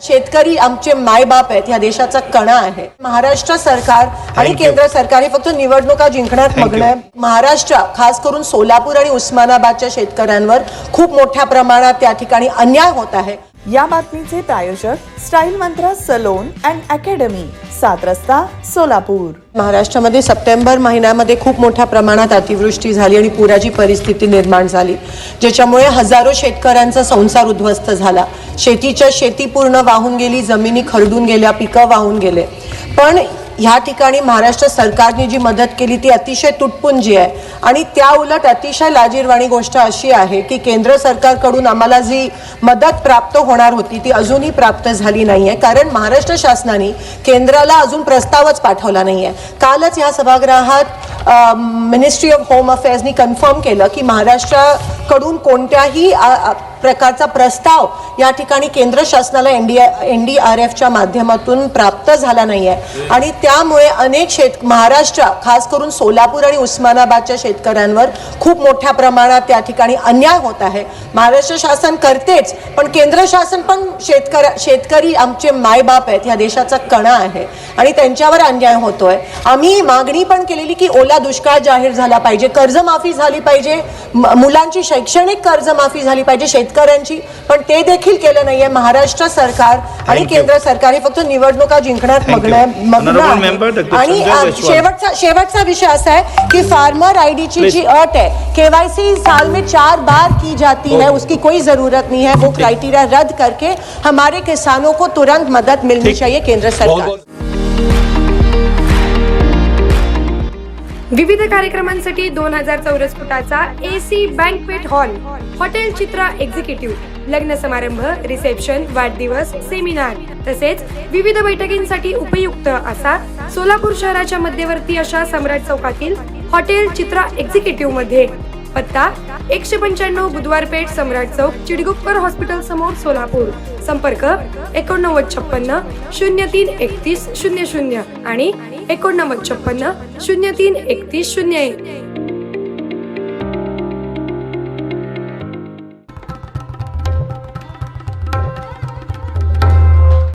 शेतकरी आमचे मायबाप आहेत, या देशाचा कणा आहे. महाराष्ट्र सरकार आणि केंद्र सरकार हे फक्त निवडणुका जिंकण्यात मग्न आहे. महाराष्ट्र खास करून सोलापूर आणि उस्मानाबादच्या शेतकऱ्यांवर खूप मोठ्या प्रमाणात त्या ठिकाणी अन्याय होत आहे. या बातमीचे प्रायोजक स्टाईल मंत्र सलोन अँड अकॅडमी, 7 रस्ता, सोलापूर. महाराष्ट्रामध्ये सप्टेंबर महिन्यामध्ये खूप मोठ्या प्रमाणात अतिवृष्टी झाली आणि पुराची परिस्थिती निर्माण झाली, ज्याच्यामुळे हजारो शेतकऱ्यांचा संसार उद्ध्वस्त झाला. शेती पूर्ण वाहून गेली, जमिनी खरडून गेल्या, पिकं वाहून गेले. पण ह्या ठिकाणी महाराष्ट्र सरकारने जी मदत केली ती अतिशय तुटपुंजी आहे. आणि त्या उलट अतिशय लाजिरवाणी गोष्ट अशी आहे की केंद्र सरकारकडून आम्हाला जी मदत प्राप्त होणार होती ती अजूनही प्राप्त झाली नाहीये, कारण महाराष्ट्र शासनाने केंद्राला अजून प्रस्तावच पाठवला नाहीये. कालच ह्या सभागृहात मिनिस्ट्री ऑफ होम अफेअर्सनी कन्फर्म केलं की महाराष्ट्राकडून कोणत्याही प्रकारचा प्रस्ताव या ठिकाणी केंद्र शासनाला NDRFच्या माध्यमातून प्राप्त झाला नाहीये. आणि त्यामुळे अनेक महाराष्ट्र खास करून सोलापूर आणि उस्मानाबादच्या शेतकऱ्यांवर खूप मोठ्या प्रमाणात त्या ठिकाणी अन्याय होत आहे. महाराष्ट्र शासन करतेच, पण केंद्र शासन पण शेतकरी आमचे मायबाप आहेत, या देशाचा कणा आहे आणि त्यांच्यावर अन्याय होतोय. आम्ही मागणी पण केलेली की ओला दुष्काळ जाहीर झाला पाहिजे, कर्जमाफी झाली पाहिजे, मुलांची शैक्षणिक कर्जमाफी झाली पाहिजे शेतकऱ्यांची, पण ते देखील केलं नाहीये. महाराष्ट्र सरकार आणि केंद्र सरकार हे फक्त निवडणुका जिंकण्यात मग्न आहे. आणि शेवटचा विषय असा है कि फार्मर आईडी की जी अट है, KYC साल में 4 बार की जाती है, उसकी कोई जरूरत नहीं है. वो क्राइटेरिया रद्द करके हमारे किसानों को तुरंत मदद मिलनी चाहिए केंद्र सरकार. विविध कार्यक्रमांसाठी 2000 चौरस फुटाचा AC बँक्वेट हॉल, हॉटेल चित्रा एक्झिक्युटिव्ह, लग्न समारंभ, रिसेप्शन, वाढदिवस, सेमिनार तसेच विविध बैठकींसाठी उपयुक्त असा सोलापूर शहराच्या मध्यवर्ती अशा सम्राट चौकातील हॉटेल चित्रा एक्झिक्युटिव्ह मध्ये. पत्ता 195 बुधवार पेठ, सम्राट चौक, चिडगुप्कर हॉस्पिटल समोर, सोलापूर. संपर्क 8956 03 31 00 आणि 8956 03 31 01.